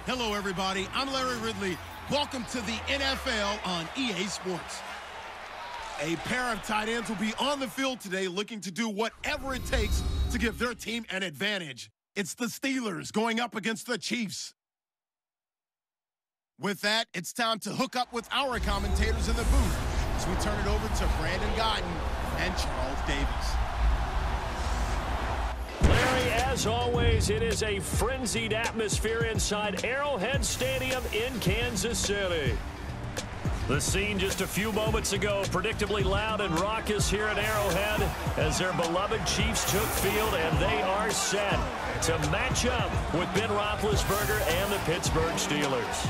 Hello, everybody. I'm Larry Ridley. Welcome to the NFL on EA Sports. A pair of tight ends will be on the field today looking to do whatever it takes to give their team an advantage. It's the Steelers going up against the Chiefs. With that, it's time to hook up with our commentators in the booth as we turn it over to Brandon Guyton and Charles Davis. Larry, as always, it is a frenzied atmosphere inside Arrowhead Stadium in Kansas City. The scene just a few moments ago, predictably loud and raucous here at Arrowhead as their beloved Chiefs took field, and they are set to match up with Ben Roethlisberger and the Pittsburgh Steelers.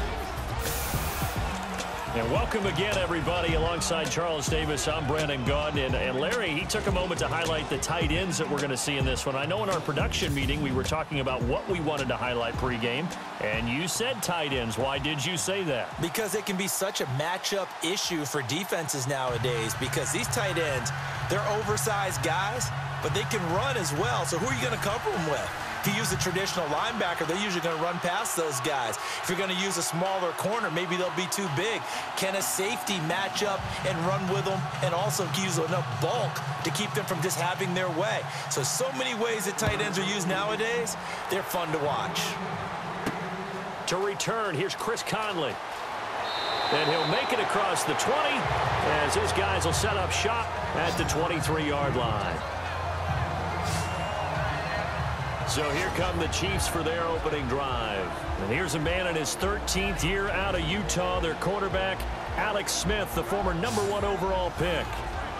And welcome again, everybody. Alongside Charles Davis, I'm Brandon Guyton. And Larry, he took a moment to highlight the tight ends that we're going to see in this one. I know in our production meeting we were talking about what we wanted to highlight pregame, and you said tight ends. Why did you say that? Because it can be such a matchup issue for defenses nowadays, because these tight ends, they're oversized guys, but they can run as well. So who are you going to cover them with? If you use a traditional linebacker, they're usually going to run past those guys. If you're going to use a smaller corner, maybe they'll be too big. Can a safety match up and run with them and also use enough bulk to keep them from just having their way? So many ways that tight ends are used nowadays. They're fun to watch. To return, here's Chris Conley. And he'll make it across the 20 as his guys will set up shop at the 23-yard line. So here come the Chiefs for their opening drive. And here's a man in his 13th year out of Utah, their quarterback, Alex Smith, the former #1 overall pick.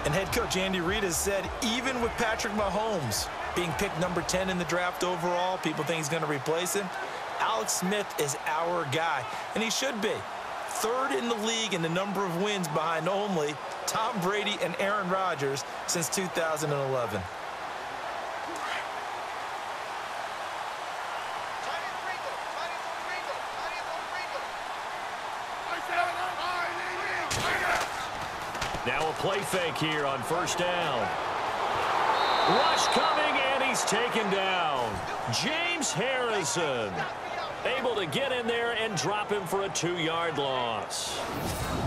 And head coach Andy Reid has said, even with Patrick Mahomes being picked number 10 in the draft overall, people think he's going to replace him. Alex Smith is our guy, and he should be. Third in the league in the number of wins behind only Tom Brady and Aaron Rodgers since 2011. Now a play fake here on first down. Rush coming, and he's taken down. James Harrison able to get in there and drop him for a 2-yard loss.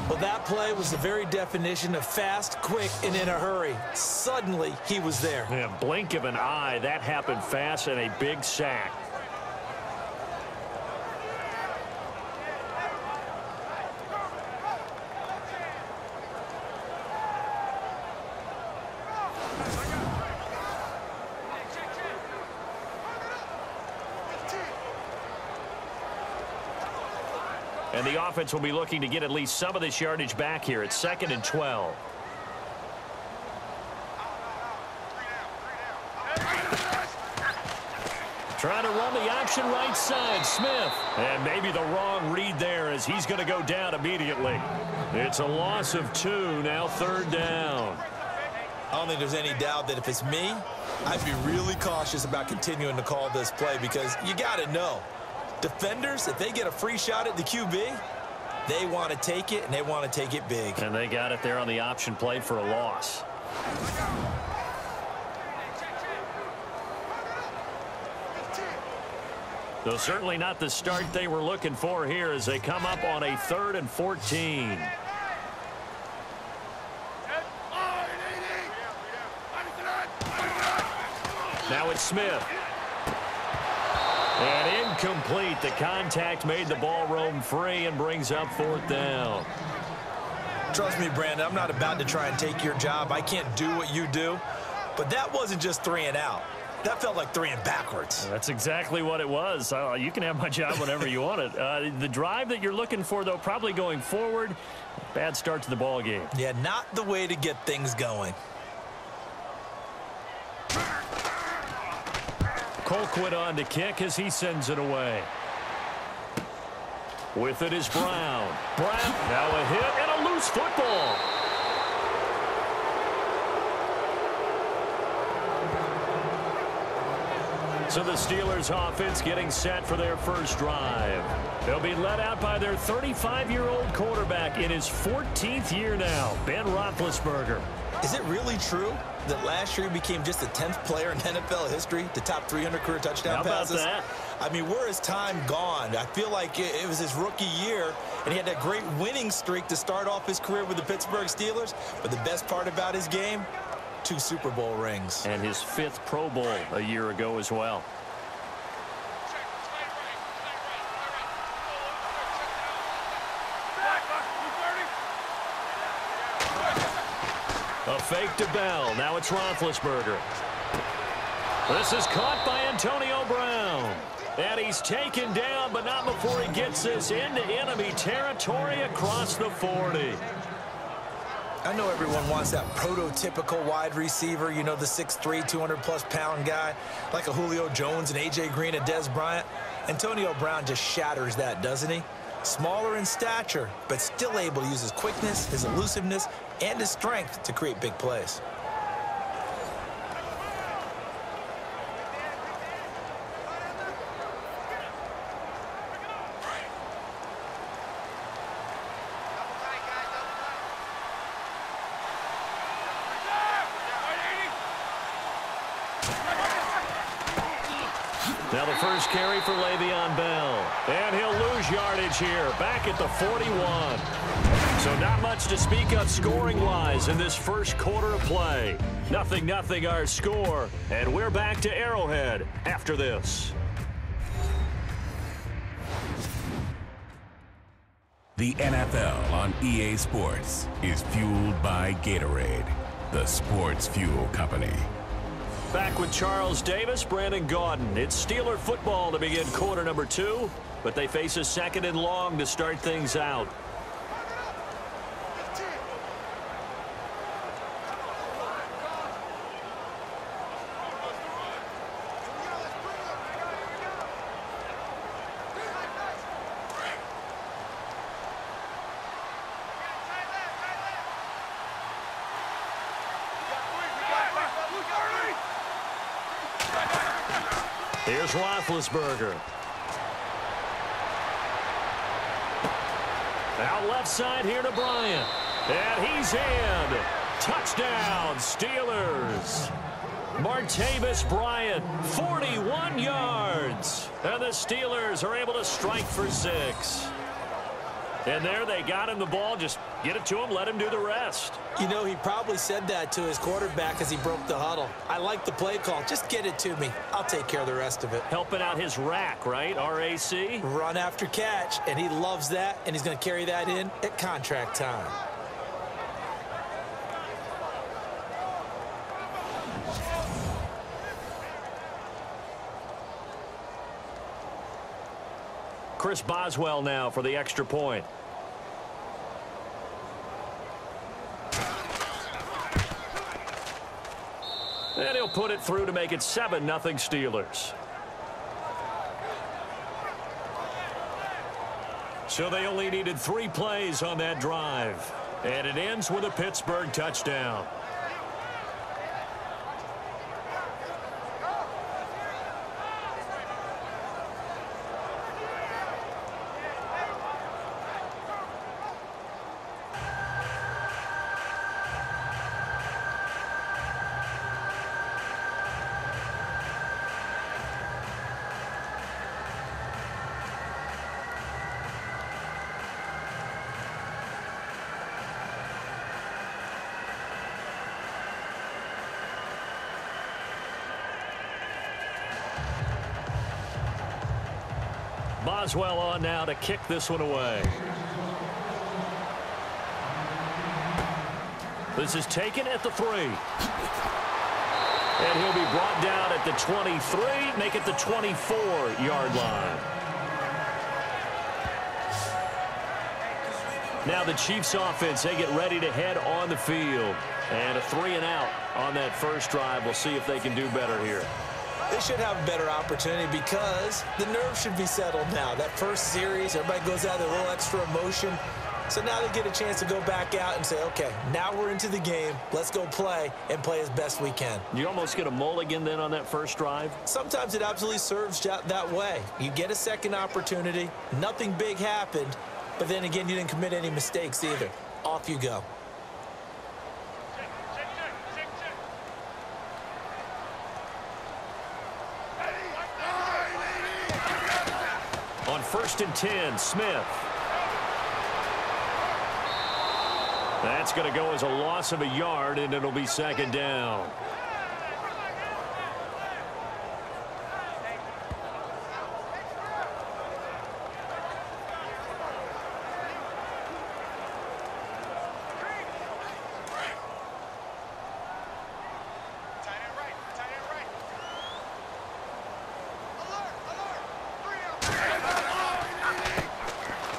Well, that play was the very definition of fast, quick, and in a hurry. Suddenly, he was there. Yeah, blink of an eye, that happened fast, and a big sack. And the offense will be looking to get at least some of this yardage back here. It's 2nd and 12. Trying to run the option right side, Smith. And maybe the wrong read there as he's going to go down immediately. It's a loss of 2, now 3rd down. I don't think there's any doubt that if it's me, I'd be really cautious about continuing to call this play, because you got to know, defenders, if they get a free shot at the QB, they want to take it, and they want to take it big. And they got it there on the option play for a loss. So certainly not the start they were looking for here as they come up on a 3rd and 14. Now it's Smith. And incomplete. The contact made the ball roam free and brings up 4th down. Trust me, Brandon, I'm not about to try and take your job. I can't do what you do. But that wasn't just 3 and out. That felt like 3 and backwards. That's exactly what it was. You can have my job whenever you want it. The drive that you're looking for, though, probably going forward. Bad start to the ball game. Yeah, not the way to get things going. Colquitt on to kick as he sends it away. With it is Brown. Brown, now a hit and a loose football. So the Steelers offense getting set for their first drive. They'll be led out by their 35-year-old quarterback in his 14th year now, Ben Roethlisberger. Is it really true that last year he became just the 10th player in NFL history to top 300 career touchdown passes? How about that? I mean, where is time gone? I feel like it was his rookie year, and he had that great winning streak to start off his career with the Pittsburgh Steelers. But the best part about his game, 2 Super Bowl rings. And his 5th Pro Bowl a year ago as well. A fake to Bell. Now it's Roethlisberger. This is caught by Antonio Brown. And he's taken down, but not before he gets this into enemy territory across the 40. I know everyone wants that prototypical wide receiver, you know, the 6'3", 200-plus pound guy, like a Julio Jones and A.J. Green and Dez Bryant. Antonio Brown just shatters that, doesn't he? Smaller in stature, but still able to use his quickness, his elusiveness, and his strength to create big plays. Now the first carry for Le'Veon Bell. And he'll lose yardage here, back at the 41. So not much to speak of scoring-wise in this first quarter of play. 0-0 our score, and we're back to Arrowhead after this. The NFL on EA Sports is fueled by Gatorade, the sports fuel company. Back with Charles Davis, Brandon Gaudin. It's Steeler football to begin quarter number 2, but they face a 2nd and long to start things out. Here's Roethlisberger. Out left side here to Bryant. And he's in. Touchdown, Steelers. Martavis Bryant, 41 yards. And the Steelers are able to strike for 6. And there they got him the ball. Just get it to him, let him do the rest. You know, he probably said that to his quarterback as he broke the huddle. I like the play call. Just get it to me. I'll take care of the rest of it. Helping out his rack, right? RAC? Run after catch, and he loves that, and he's going to carry that in at contract time. Chris Boswell now for the extra point. And he'll put it through to make it 7-0 Steelers. So they only needed 3 plays on that drive. And it ends with a Pittsburgh touchdown. Boswell on now to kick this one away. This is taken at the 3. And he'll be brought down at the 23, make it the 24-yard line. Now the Chiefs offense, they get ready to head on the field. And a 3-and-out on that first drive. We'll see if they can do better here. They should have a better opportunity because the nerves should be settled now. That first series, everybody goes out with a little extra emotion. So now they get a chance to go back out and say, okay, now we're into the game. Let's go play and play as best we can. You almost get a mulligan then on that first drive? Sometimes it absolutely serves that way. You get a second opportunity. Nothing big happened. But then again, you didn't commit any mistakes either. Off you go. On 1st and 10, Smith. That's going to go as a loss of a yard, and it'll be 2nd down.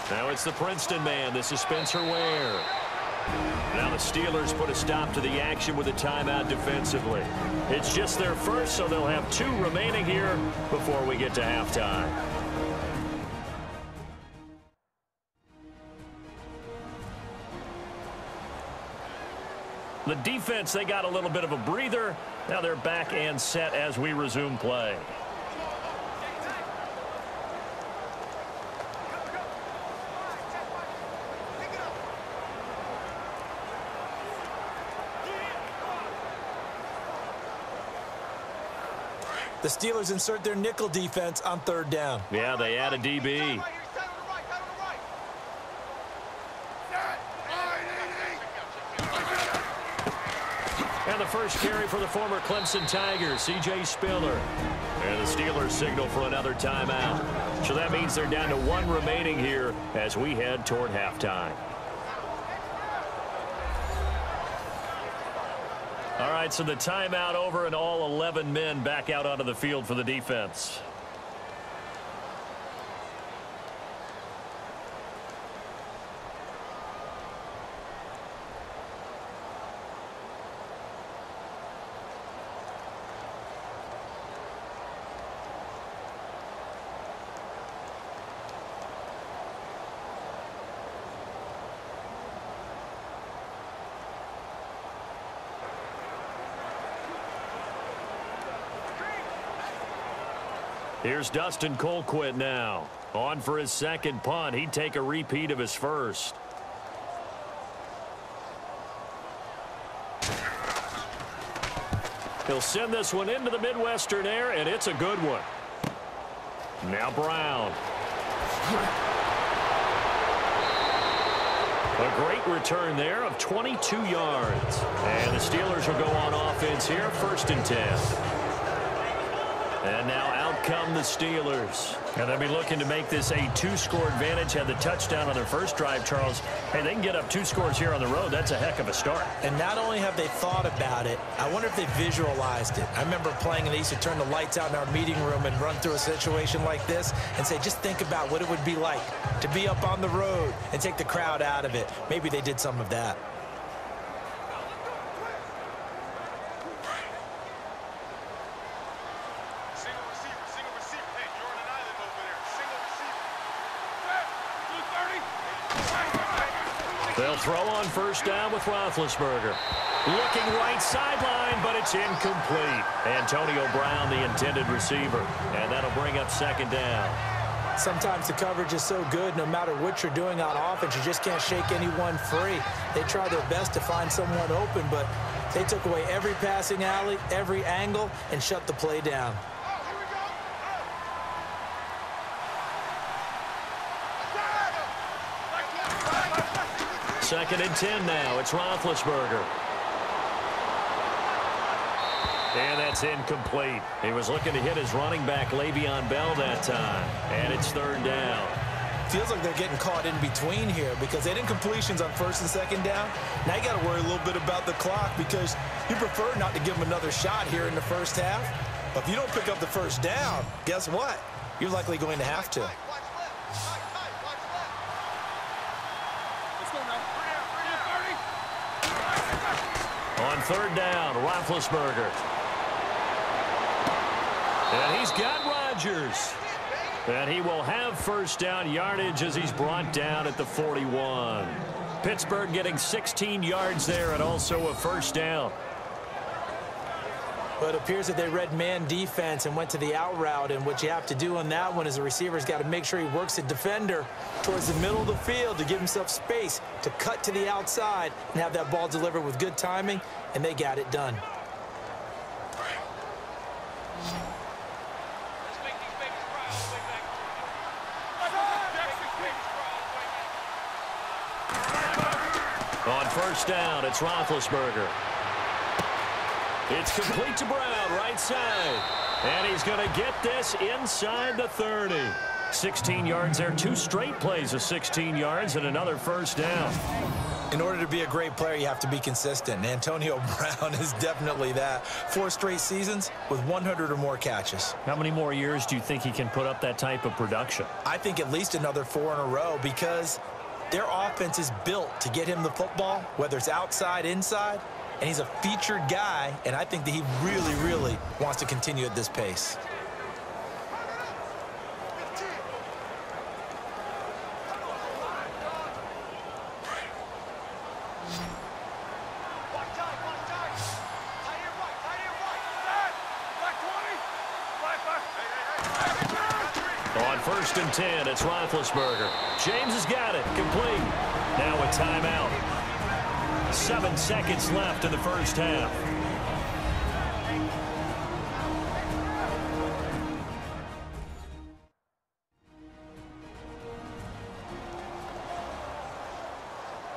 Now it's the Princeton man. This is Spencer Ware. Now the Steelers put a stop to the action with a timeout defensively. It's just their first, so they'll have 2 remaining here before we get to halftime. The defense, they got a little bit of a breather. Now they're back and set as we resume play. The Steelers insert their nickel defense on 3rd down. Yeah, they add a DB. And the first carry for the former Clemson Tigers, C.J. Spiller. And the Steelers signal for another timeout. So that means they're down to 1 remaining here as we head toward halftime. All right, so the timeout over and all 11 men back out onto the field for the defense. Here's Dustin Colquitt now. On for his 2nd punt. He'd take a repeat of his first. He'll send this one into the Midwestern air, and it's a good one. Now Brown. A great return there of 22 yards. And the Steelers will go on offense here, 1st and 10. And now out come the Steelers. And they'll be looking to make this a 2-score advantage. Had the touchdown on their first drive, Charles. Hey, they can get up 2 scores here on the road. That's a heck of a start. And not only have they thought about it, I wonder if they visualized it. I remember playing, and they used to turn the lights out in our meeting room and run through a situation like this and say, just think about what it would be like to be up on the road and take the crowd out of it. Maybe they did some of that. They'll throw on 1st down with Roethlisberger. Looking right sideline, but it's incomplete. Antonio Brown, the intended receiver. And that'll bring up 2nd down. Sometimes the coverage is so good, no matter what you're doing on offense, you just can't shake anyone free. They try their best to find someone open, but they took away every passing alley, every angle, and shut the play down. 2nd and 10 now. It's Roethlisberger. And that's incomplete. He was looking to hit his running back, Le'Veon Bell, that time. And it's 3rd down. Feels like they're getting caught in between here because they had incompletions on 1st and 2nd down. Now you got to worry a little bit about the clock because you prefer not to give them another shot here in the 1st half. But if you don't pick up the 1st down, guess what? You're likely going to have to. On 3rd down, Roethlisberger. And he's got Rodgers. And he will have 1st down yardage as he's brought down at the 41. Pittsburgh getting 16 yards there and also a 1st down. But it appears that they read man defense and went to the out route. And what you have to do on that one is the receiver's got to make sure he works the defender towards the middle of the field to give himself space to cut to the outside and have that ball delivered with good timing, and they got it done. first down. It's Roethlisberger. It's complete to Brown, right side. And he's going to get this inside the 30. 16 yards there. 2 straight plays of 16 yards and another first down. In order to be a great player, you have to be consistent. And Antonio Brown is definitely that. 4 straight seasons with 100 or more catches. How many more years do you think he can put up that type of production? I think at least another 4 in a row, because their offense is built to get him the football, whether it's outside, inside. And he's a featured guy, and I think that he really, really wants to continue at this pace. On 1st and 10, it's Roethlisberger. James has got it. Complete. Now a timeout. 7 seconds left in the first half.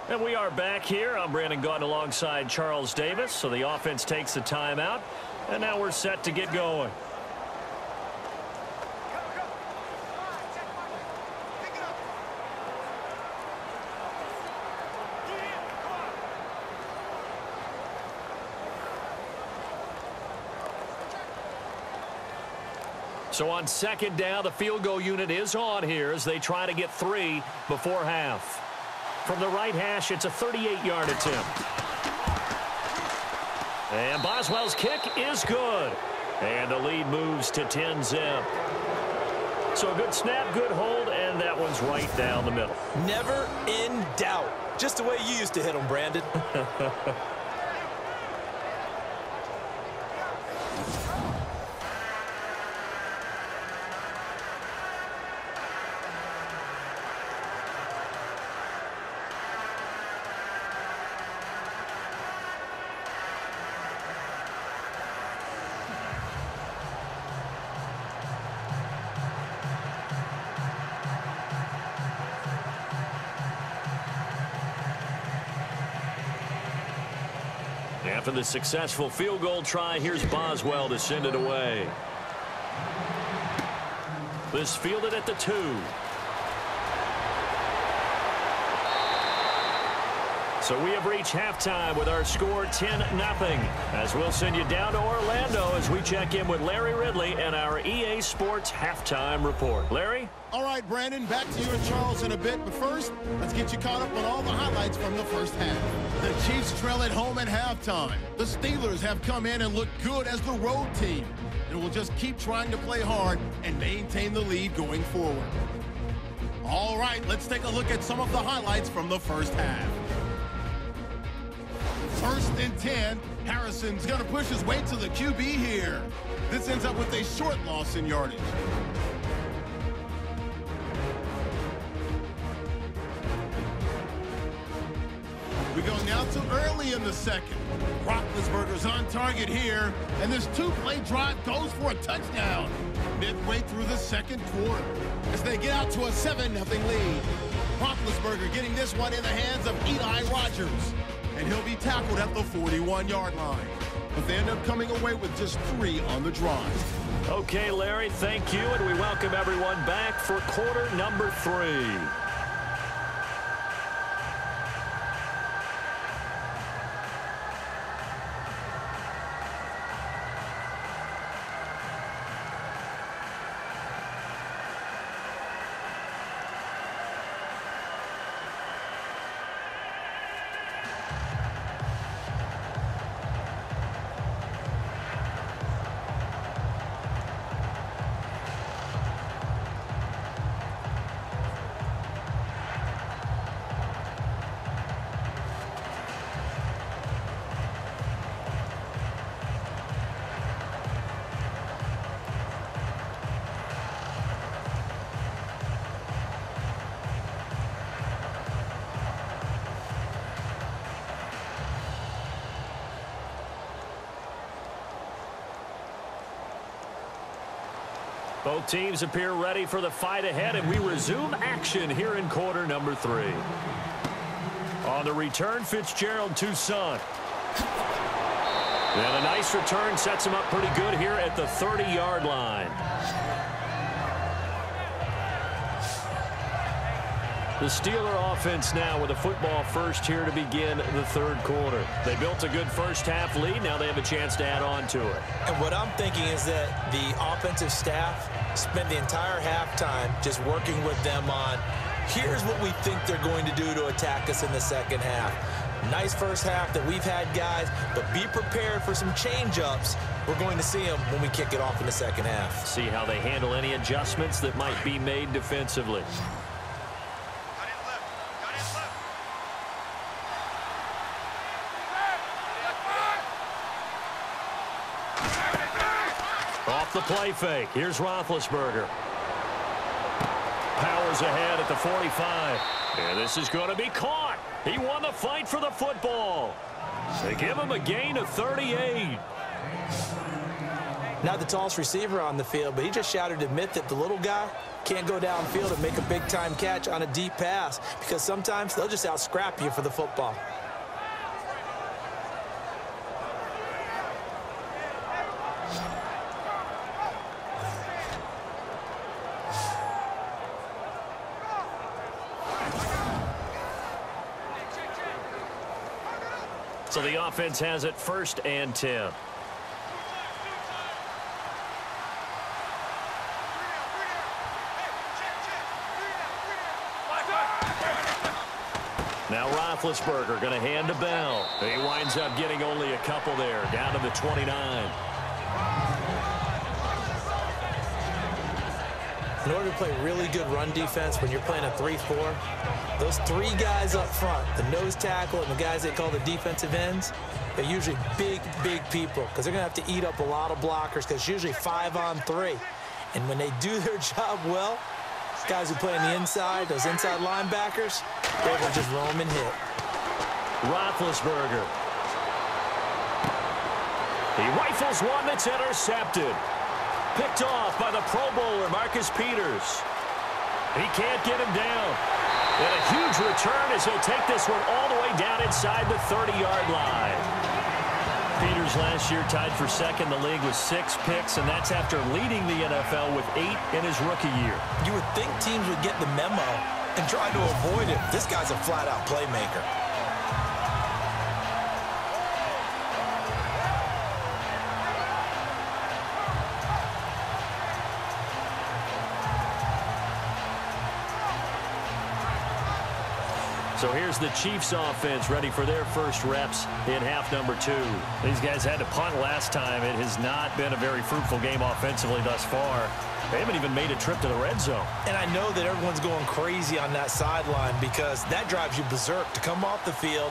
And we are back here. I'm Brandon Gaudin alongside Charles Davis. So the offense takes a timeout. And now we're set to get going. So on 2nd down, the field goal unit is on here as they try to get 3 before half. From the right hash, it's a 38-yard attempt. And Boswell's kick is good. And the lead moves to 10-zip. So a good snap, good hold, and that one's right down the middle. Never in doubt. Just the way you used to hit them, Brandon. After the successful field goal try, here's Boswell to send it away. This fielded at the 2. So we have reached halftime with our score 10-0. As we'll send you down to Orlando as we check in with Larry Ridley and our EA Sports halftime report. Larry? All right, Brandon, back to you and Charles in a bit. But first, let's get you caught up on all the highlights from the first half. The Chiefs trail at home at halftime. The Steelers have come in and looked good as the road team. And will just keep trying to play hard and maintain the lead going forward. All right, let's take a look at some of the highlights from the first half. 1st and 10. Harrison's going to push his way to the QB here. This ends up with a short loss in yardage. We go now to early in the second. Roethlisberger's on target here, and this 2-play drive goes for a touchdown midway through the second quarter as they get out to a 7-0 lead. Roethlisberger getting this one in the hands of Eli Rogers, and he'll be tackled at the 41-yard line. But they end up coming away with just 3 on the drive. Okay, Larry, thank you, and we welcome everyone back for quarter number 3. Both teams appear ready for the fight ahead, and we resume action here in quarter number 3. On the return, Fitzgerald, Toussaint. And a nice return sets him up pretty good here at the 30-yard line. The Steeler offense now with a football first here to begin the third quarter. They built a good first half lead. Now they have a chance to add on to it. And what I'm thinking is that the offensive staff spent the entire halftime just working with them on, here's what we think they're going to do to attack us in the second half. Nice first half that we've had, guys, but be prepared for some change-ups. We're going to see them when we kick it off in the second half. See how they handle any adjustments that might be made defensively. Off the play fake. Here's Roethlisberger. Powers ahead at the 45. And this is going to be caught. He won the fight for the football. They give him a gain of 38. Not the tallest receiver on the field, but he just shouted to admit that the little guy can't go downfield and make a big-time catch on a deep pass because sometimes they'll just out-scrap you for the football. So the offense has it 1st and 10. Now Roethlisberger going to hand to Bell. He winds up getting only a couple there, down to the 29. In order to play really good run defense when you're playing a 3-4, those three guys up front, the nose tackle and the guys they call the defensive ends, they're usually big, big people because they're going to have to eat up a lot of blockers because it's usually 5-on-3. And when they do their job well, guys who play on the inside, those inside linebackers, they will just roam and hit. Roethlisberger. He rifles one that's intercepted. Picked off by the Pro Bowler, Marcus Peters. He can't get him down. And a huge return as he'll take this one all the way down inside the 30-yard line. Peters last year tied for second in the league with 6 picks, and that's after leading the NFL with 8 in his rookie year. You would think teams would get the memo and try to avoid it. This guy's a flat-out playmaker. So here's the Chiefs offense ready for their first reps in half number 2. These guys had to punt last time. It has not been a very fruitful game offensively thus far. They haven't even made a trip to the red zone. And I know that everyone's going crazy on that sideline because that drives you berserk to come off the field,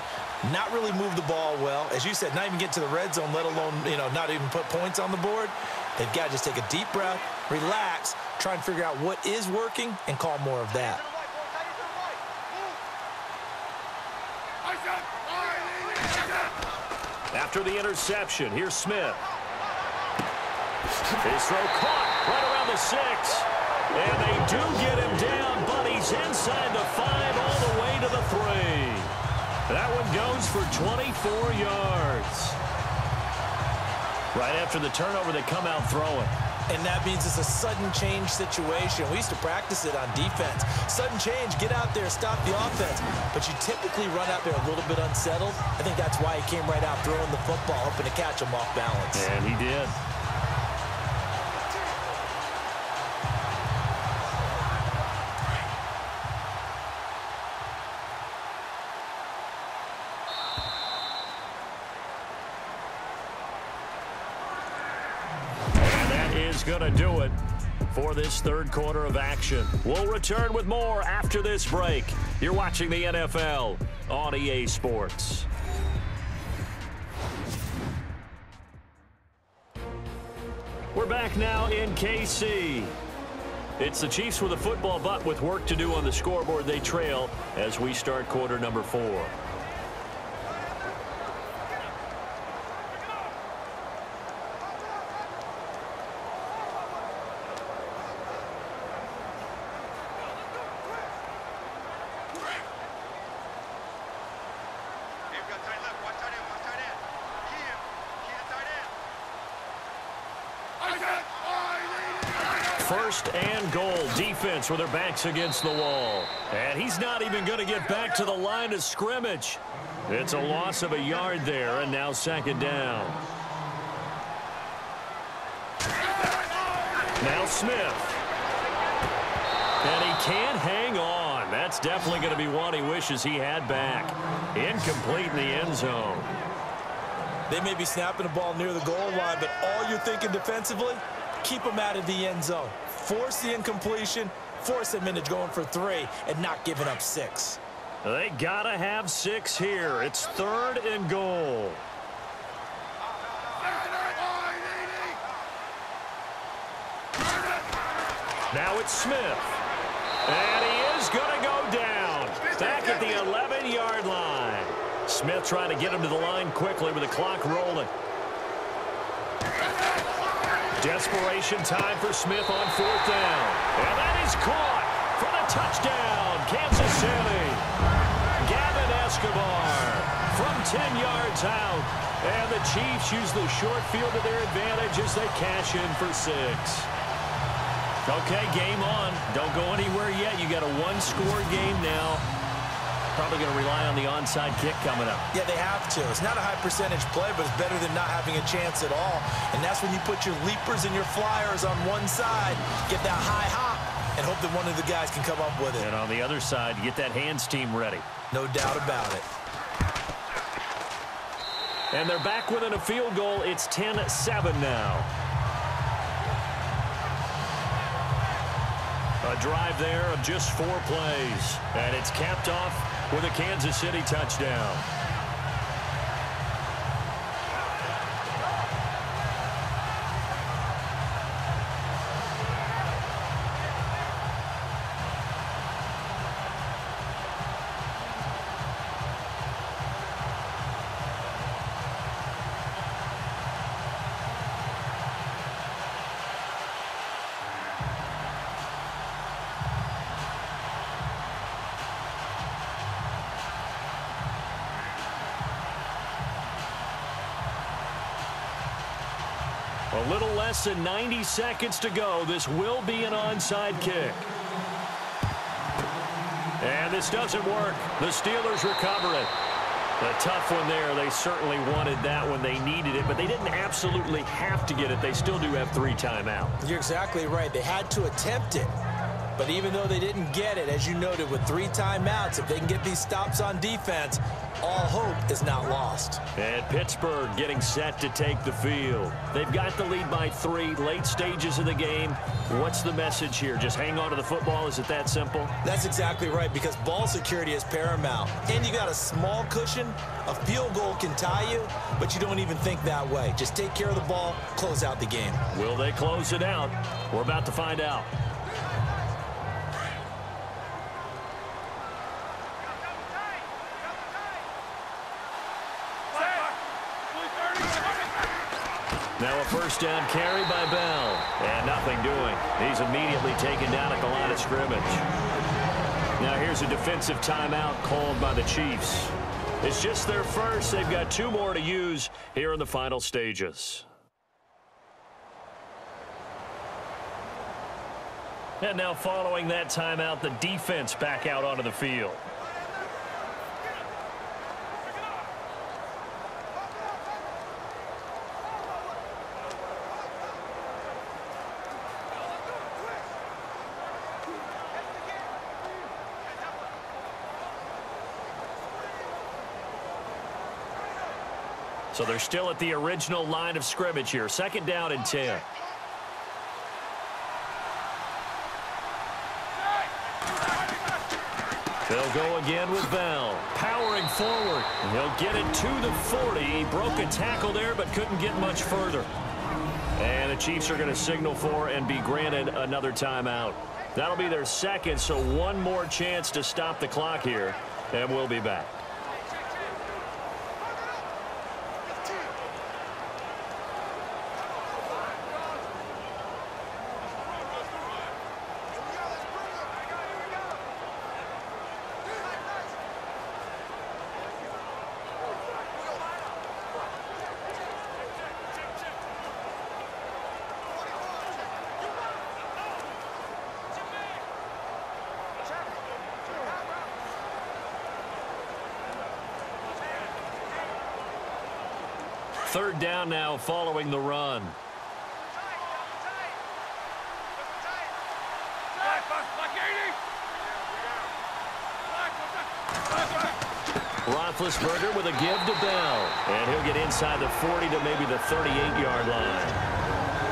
not really move the ball well. As you said, not even get to the red zone, let alone, not even put points on the board. They've got to just take a deep breath, relax, try and figure out what is working, and call more of that. After the interception, here's Smith. His throw caught right around the 6. And they do get him down, but he's inside the 5 all the way to the 3. That one goes for 24 yards. Right after the turnover, they come out throwing. And that means it's a sudden change situation. We used to practice it on defense. Sudden change, get out there, stop the offense. But you typically run out there a little bit unsettled. I think that's why he came right out throwing the football, hoping to catch him off balance. And he did. Going to do it for this third quarter of action. We'll return with more after this break. You're watching the NFL on EA Sports. We're back now in KC. It's the Chiefs with a football, but with work to do on the scoreboard. They trail as we start quarter number 4. First and goal. Defense with their backs against the wall. And he's not even going to get back to the line of scrimmage. It's a loss of a yard there, and now second down. Now Smith. And he can't hang on. That's definitely going to be one he wishes he had back. Incomplete in the end zone. They may be snapping the ball near the goal line, but all you're thinking defensively, keep them out of the end zone. Force the incompletion, force them into going for 3, and not giving up 6. They got to have 6 here. It's third and goal. Now it's Smith. And he is going to go down. Back at the 11-yard line. Smith trying to get him to the line quickly with the clock rolling. Desperation time for Smith on 4th down. And that is caught for the touchdown. Kansas City. Gavin Escobar from 10 yards out. And the Chiefs use the short field to their advantage as they cash in for 6. Okay, game on. Don't go anywhere yet. You got a one-score game now. Probably going to rely on the onside kick coming up. Yeah, they have to. It's not a high-percentage play, but it's better than not having a chance at all. And that's when you put your leapers and your flyers on one side, get that high hop, and hope that one of the guys can come up with it. And on the other side, get that hands team ready. No doubt about it. And they're back within a field goal. It's 10-7 now. A drive there of just 4 plays. And it's capped off with a Kansas City touchdown. A little less than 90 seconds to go. This will be an onside kick. And this doesn't work. The Steelers recover it. A tough one there. They certainly wanted that when they needed it, but they didn't absolutely have to get it. They still do have 3 timeouts. You're exactly right. They had to attempt it. But even though they didn't get it, as you noted, with 3 timeouts, if they can get these stops on defense, all hope is not lost. And Pittsburgh getting set to take the field. They've got the lead by 3, late stages of the game. What's the message here? Just hang on to the football? Is it that simple? That's exactly right, because ball security is paramount. And you got a small cushion. A field goal can tie you, but you don't even think that way. Just take care of the ball, close out the game. Will they close it out? We're about to find out. Now a first down carry by Bell. And nothing doing. He's immediately taken down at the line of scrimmage. Now here's a defensive timeout called by the Chiefs. It's just their first. They've got 2 more to use here in the final stages. And now following that timeout, the defense back out onto the field. So they're still at the original line of scrimmage here. Second down and 10. They'll go again with Bell. Powering forward. He'll get it to the 40. He broke a tackle there but couldn't get much further. And the Chiefs are going to signal for and be granted another timeout. That'll be their second, so one more chance to stop the clock here. And we'll be back. Third down now following the run. Roethlisberger with a give to Bell. And he'll get inside the 40 to maybe the 38-yard line.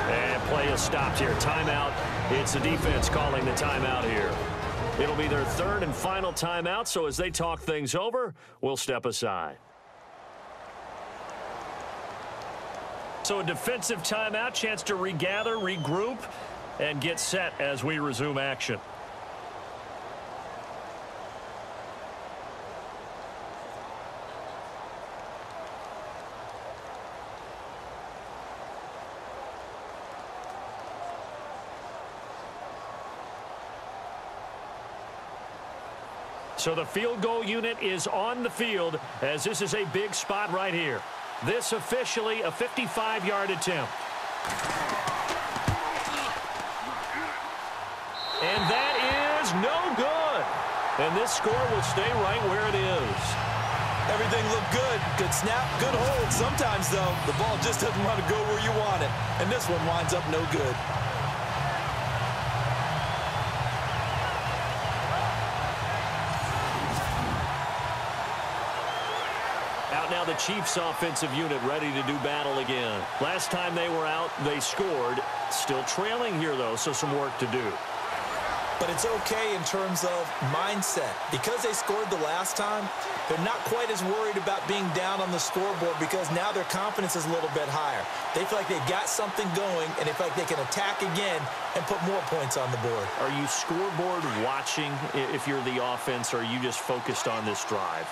And play is stopped here. Timeout. It's the defense calling the timeout here. It'll be their third and final timeout, so as they talk things over, we'll step aside. So a defensive timeout, chance to regather, regroup, and get set as we resume action. So the field goal unit is on the field as this is a big spot right here. This officially a 55-yard attempt. And that is no good. And this score will stay right where it is. Everything looked good. Good snap, good hold. Sometimes, though, the ball just doesn't want to go where you want it. And this one winds up no good. Now the Chiefs offensive unit ready to do battle again. Last time they were out, they scored. Still trailing here, though, so some work to do. But it's okay in terms of mindset. Because they scored the last time, they're not quite as worried about being down on the scoreboard because now their confidence is a little bit higher. They feel like they've got something going, and they feel like they can attack again and put more points on the board. Are you scoreboard watching if you're the offense, or are you just focused on this drive?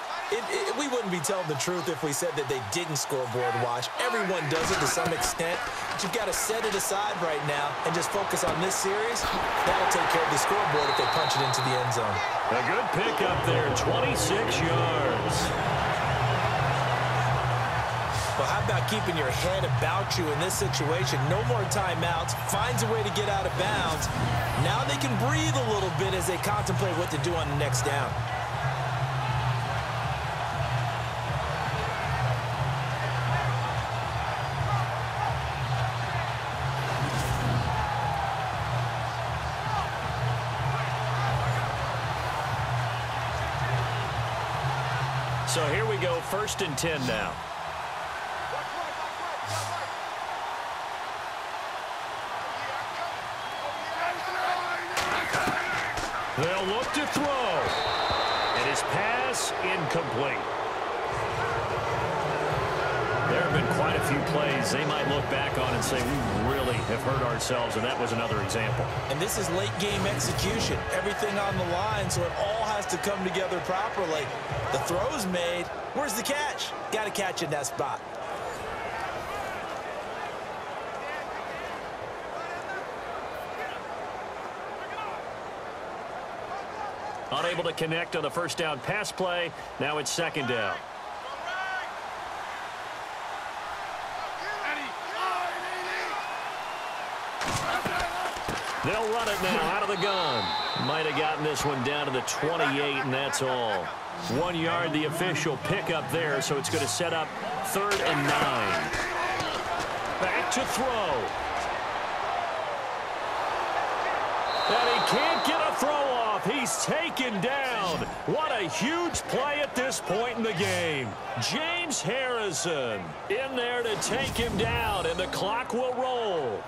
We wouldn't be telling the truth if we said that they didn't scoreboard watch. Everyone does it to some extent, but you've got to set it aside right now and just focus on this series. That'll take care of the scoreboard if they punch it into the end zone. A good pick up there, 26 yards. Well, how about keeping your head about you in this situation? No more timeouts. Finds a way to get out of bounds. Now they can breathe a little bit as they contemplate what to do on the next down. So here we go, 1st and 10 now. They'll look to throw. And his pass incomplete. There have been quite a few plays they might look back on and say, we really have hurt ourselves, and that was another example. And this is late game execution. Everything on the line, so it all has to come together properly. The throw's made. Where's the catch? Got to catch in that spot. Unable to connect on the first down pass play. Now it's 2nd down. They'll run it now out of the gun. Might have gotten this one down to the 28, and that's all. 1 yard, the official pickup there, so it's going to set up 3rd and 9. Back to throw. And he can't get a throw off. He's taken down. What a huge play at this point in the game. James Harrison in there to take him down, and the clock will roll.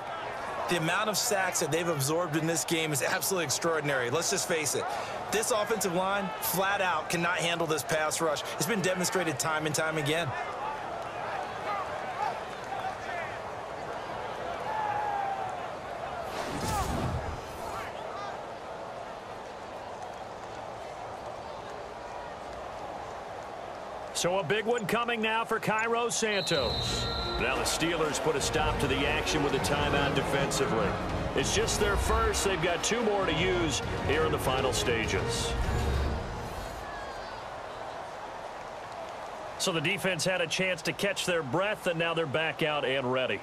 The amount of sacks that they've absorbed in this game is absolutely extraordinary. Let's just face it. This offensive line, flat out, cannot handle this pass rush. It's been demonstrated time and time again. So a big one coming now for Cairo Santos. Now the Steelers put a stop to the action with a timeout defensively. It's just their first. They've got 2 more to use here in the final stages. So the defense had a chance to catch their breath, and now they're back out and ready.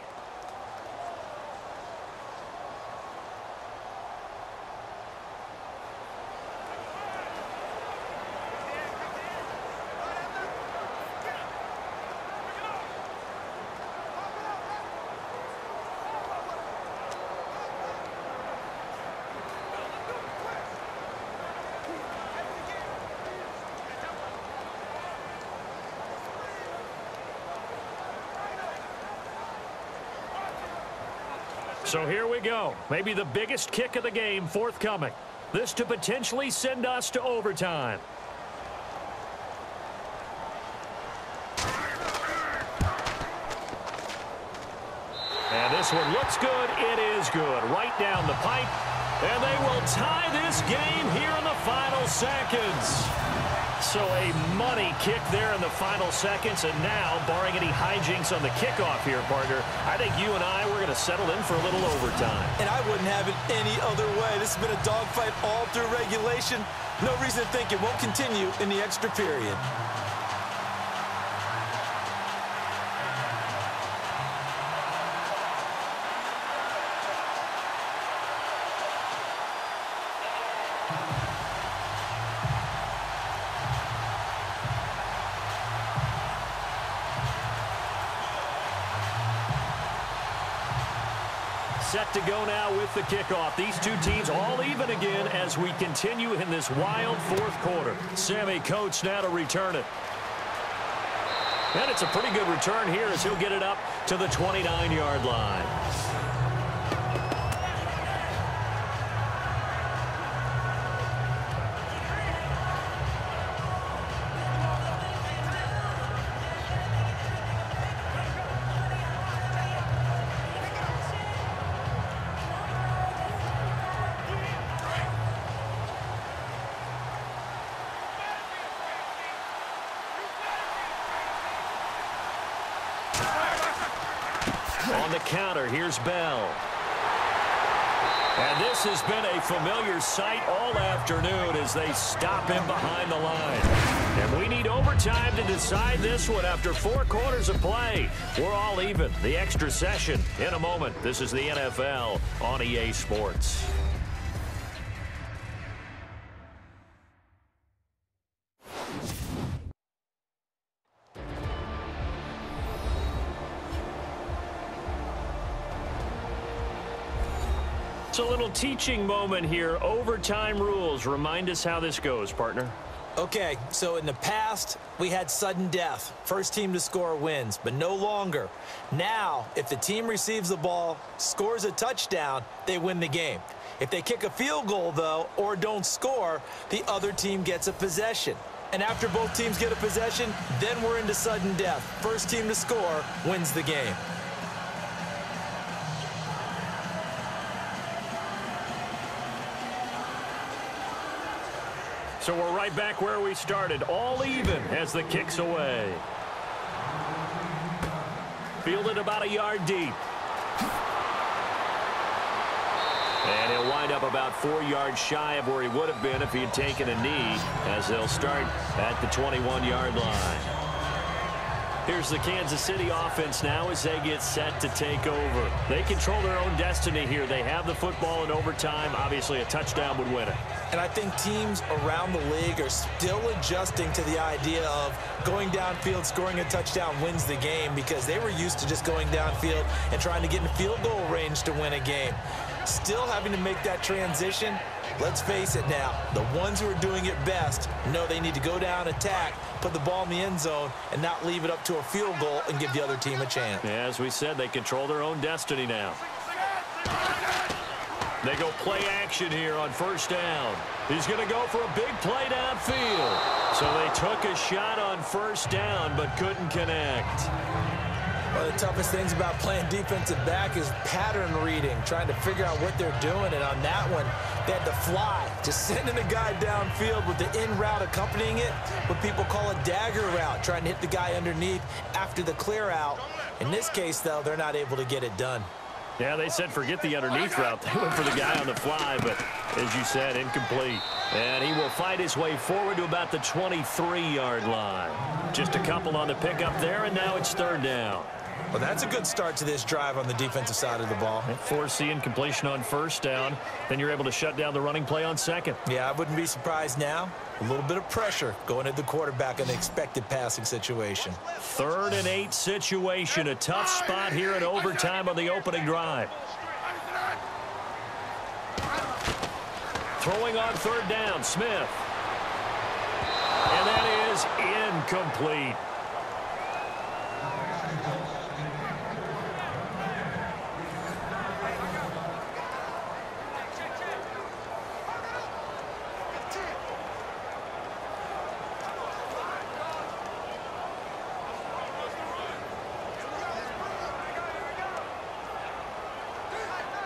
So here we go. Maybe the biggest kick of the game forthcoming. This to potentially send us to overtime. And this one looks good. It is good. Right down the pipe. And they will tie this game here in the final seconds. So a money kick there in the final seconds. And now, barring any hijinks on the kickoff here, partner, I think you and I, we're going to settle in for a little overtime. And I wouldn't have it any other way. This has been a dogfight all through regulation. No reason to think it won't continue in the extra period. Set to go now with the kickoff. These two teams all even again as we continue in this wild fourth quarter. Sammy Coates now to return it. And it's a pretty good return here as he'll get it up to the 29-yard line. On the counter, here's Bell. And this has been a familiar sight all afternoon as they stop him behind the line. And we need overtime to decide this one after 4 quarters of play. We're all even. The extra session in a moment. This is the NFL on EA Sports. It's a little teaching moment here. Overtime rules. Remind us how this goes, partner. Okay, so in the past, we had sudden death. First team to score wins, but no longer. Now, if the team receives the ball, scores a touchdown, they win the game. If they kick a field goal, though, or don't score, the other team gets a possession. And after both teams get a possession, then we're into sudden death. First team to score wins the game. So we're right back where we started, all even as the kick's away. Fielded about a yard deep. And he'll wind up about 4 yards shy of where he would have been if he had taken a knee, as they'll start at the 21-yard line. Here's the Kansas City offense now as they get set to take over. They control their own destiny here. They have the football in overtime. Obviously, a touchdown would win it. And I think teams around the league are still adjusting to the idea of going downfield, scoring a touchdown wins the game, because they were used to just going downfield and trying to get in field goal range to win a game. Still having to make that transition. Let's face it now, the ones who are doing it best know they need to go down, attack, put the ball in the end zone, and not leave it up to a field goal and give the other team a chance. Yeah, as we said, they control their own destiny now. They go play action here on first down. He's going to go for a big play downfield. So they took a shot on first down but couldn't connect. One of the toughest things about playing defensive back is pattern reading, trying to figure out what they're doing. And on that one, they had to fly, just sending the guy downfield with the in route accompanying it, what people call a dagger route, trying to hit the guy underneath after the clear out. In this case, though, they're not able to get it done. Yeah, they said forget the underneath route. They went for the guy on the fly, but as you said, incomplete. And he will fight his way forward to about the 23-yard line. Just a couple on the pickup there, and now it's third down. Well, that's a good start to this drive on the defensive side of the ball. Foreseeing completion on first down. Then you're able to shut down the running play on second. Yeah, I wouldn't be surprised now. A little bit of pressure going at the quarterback in the expected passing situation. 3rd and 8 situation. A tough spot here in overtime on the opening drive. Throwing on third down, Smith. And that is incomplete.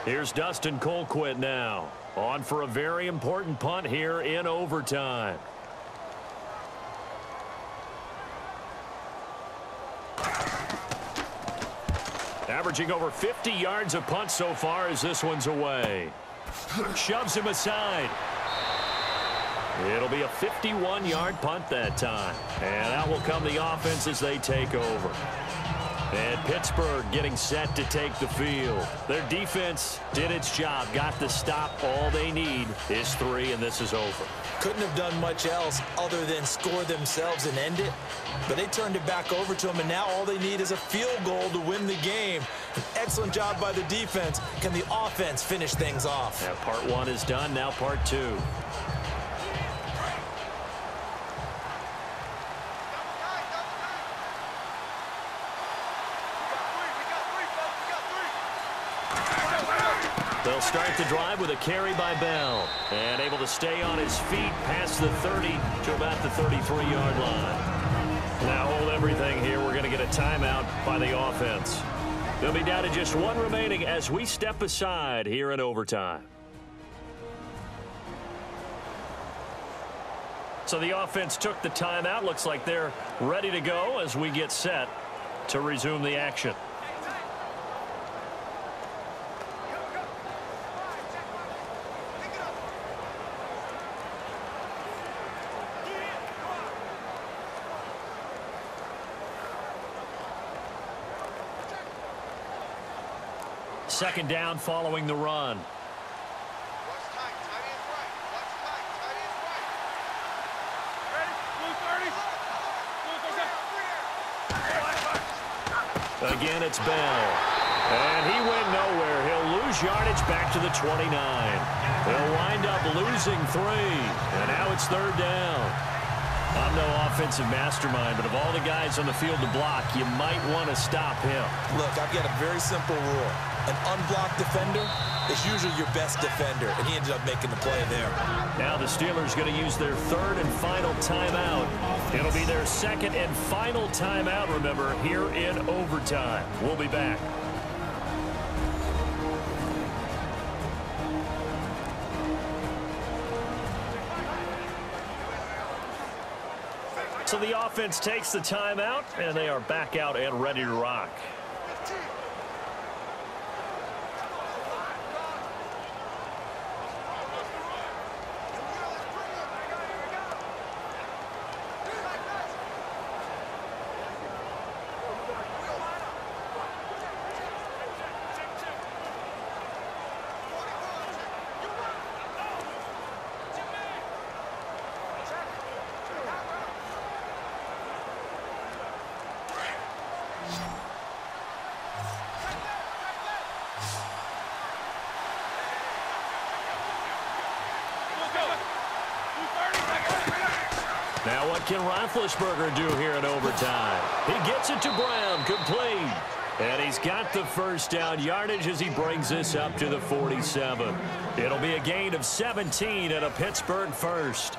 Here's Dustin Colquitt now. On for a very important punt here in overtime. Averaging over 50 yards a punt so far as this one's away. Shoves him aside. It'll be a 51-yard punt that time. And out will come the offense as they take over. And Pittsburgh getting set to take the field. Their defense did its job, got the stop. All they need is 3, and this is over. Couldn't have done much else other than score themselves and end it. But they turned it back over to them, and now all they need is a field goal to win the game. An excellent job by the defense. Can the offense finish things off? Yeah, part 1 is done, now part 2. They'll start the drive with a carry by Bell. And able to stay on his feet past the 30 to about the 33-yard line. Now hold everything here. We're going to get a timeout by the offense. They'll be down to just 1 remaining as we step aside here in overtime. So the offense took the timeout. Looks like they're ready to go as we get set to resume the action. Second down following the run. Again, it's Bell. And he went nowhere. He'll lose yardage back to the 29. He'll wind up losing 3. And now it's 3rd down. I'm no offensive mastermind, but of all the guys on the field to block, you might want to stop him. Look, I've got a very simple rule. An unblocked defender is usually your best defender, and he ended up making the play there. Now the Steelers going to use their 3rd and final timeout. It'll be their 2nd and final timeout, remember, here in overtime. We'll be back. So the offense takes the timeout, and they are back out and ready to rock. Now what can Roethlisberger do here in overtime? He gets it to Brown, complete. And he's got the first down yardage as he brings this up to the 47. It'll be a gain of 17 and a Pittsburgh first.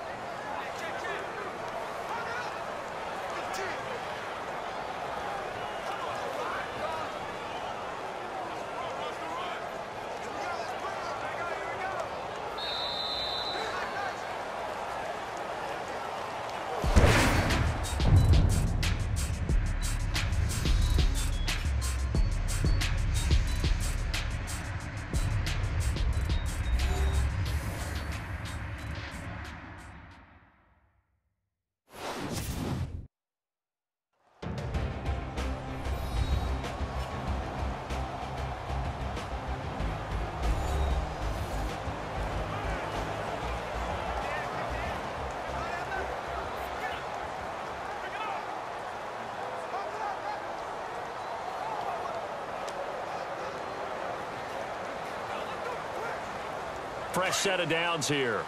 Fresh set of downs here.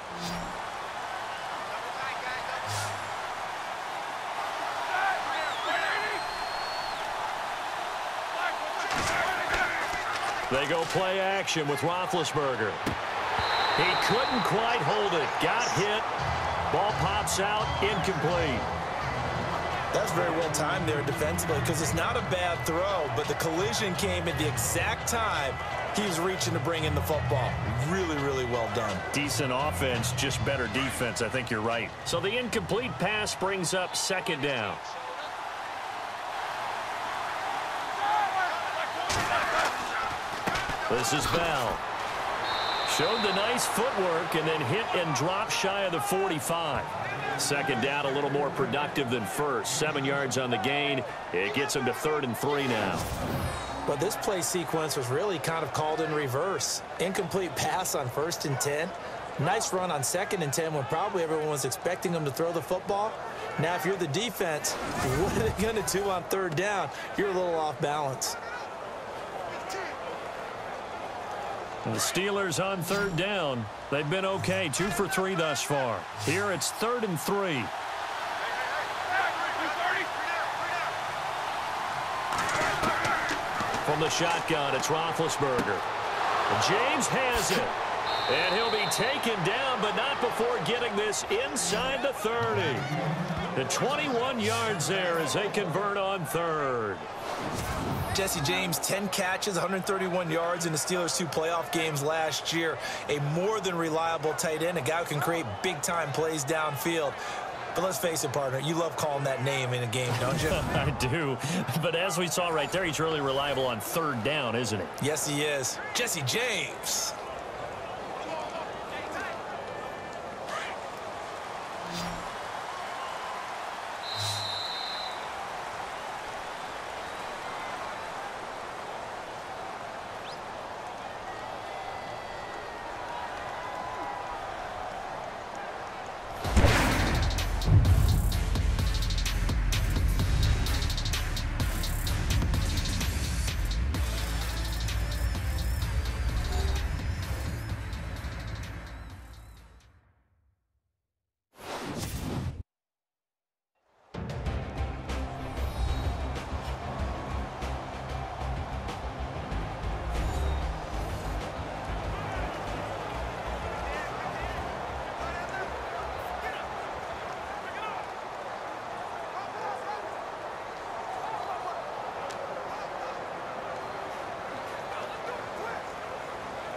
They go play action with Roethlisberger. He couldn't quite hold it. Got hit. Ball pops out. Incomplete. That's very well timed there defensively because it's not a bad throw, but the collision came at the exact time He's reaching to bring in the football. Really, really well done. Decent offense, just better defense. I think you're right. So the incomplete pass brings up second down. This is Bell. Showed the nice footwork and then hit and dropped shy of the 45. Second down, a little more productive than first. 7 yards on the gain. It gets him to 3rd and 3 now. But this play sequence was really kind of called in reverse. Incomplete pass on 1st and 10. Nice run on 2nd and 10 when probably everyone was expecting him to throw the football. Now, if you're the defense, what are they going to do on 3rd down? You're a little off balance. And the Steelers on 3rd down. They've been okay, 2 for 3 thus far. Here it's 3rd and 3. From the shotgun, it's Roethlisberger. James has it. And he'll be taken down, but not before getting this inside the 30. The 21 yards there as they convert on 3rd. Jesse James, 10 catches, 131 yards in the Steelers' 2 playoff games last year. A more than reliable tight end, a guy who can create big-time plays downfield. But let's face it, partner, you love calling that name in a game, don't you? I do. But as we saw right there, he's really reliable on 3rd down, isn't he? Yes, he is. Jesse James.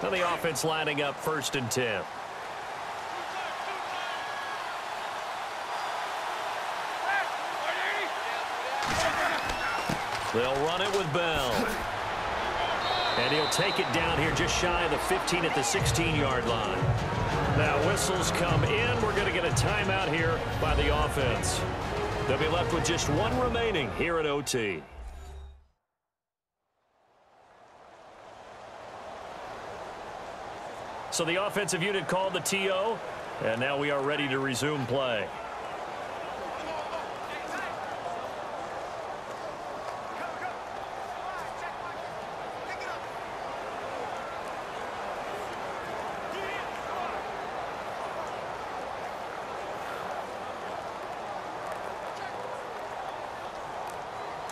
So the offense lining up 1st and 10. They'll run it with Bell. And he'll take it down here just shy of the 15 at the 16-yard line. Now whistles come in. We're going to get a timeout here by the offense. They'll be left with just 1 remaining here at OT. So the offensive unit called the TO, and now we are ready to resume play.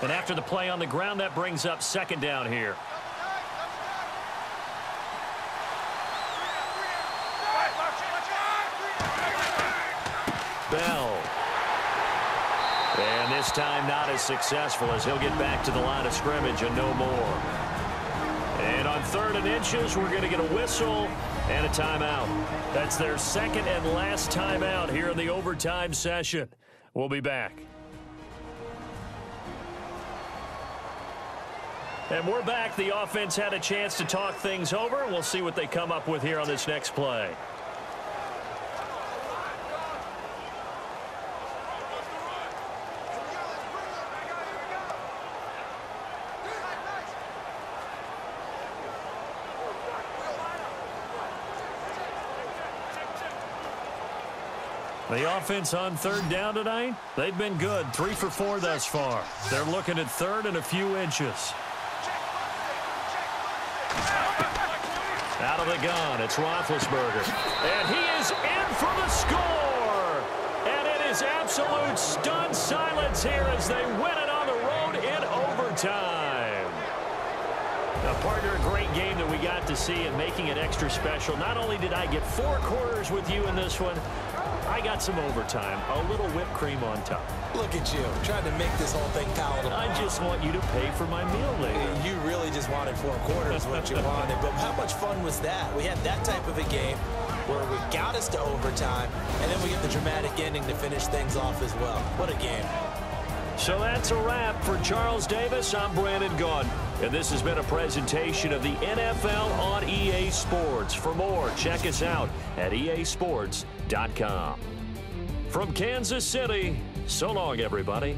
And after the play on the ground, that brings up 2nd down here. Bell. And this time not as successful as he'll get back to the line of scrimmage and no more. And on 3rd and inches, we're going to get a whistle and a timeout. That's their 2nd and last timeout here in the overtime session. We'll be back. And we're back. The offense had a chance to talk things over. We'll see what they come up with here on this next play. The offense on 3rd down tonight, they've been good. 3 for 4 thus far. They're looking at 3rd and a few inches. Out of the gun, it's Roethlisberger. And he is in for the score. And it is absolute stunned silence here as they win it on the road in overtime. Now, partner, a great game that we got to see and making it extra special. Not only did I get 4 quarters with you in this one, I got some overtime, a little whipped cream on top. Look at you, trying to make this whole thing palatable. I just want you to pay for my meal later. You really just wanted 4 quarters, what you wanted. But how much fun was that? We had that type of a game where we got us to overtime, and then we get the dramatic ending to finish things off as well. What a game. So that's a wrap. For Charles Davis, I'm Brandon Gaudin. And this has been a presentation of the NFL on EA Sports. For more, check us out at easports.com. From Kansas City, so long, everybody.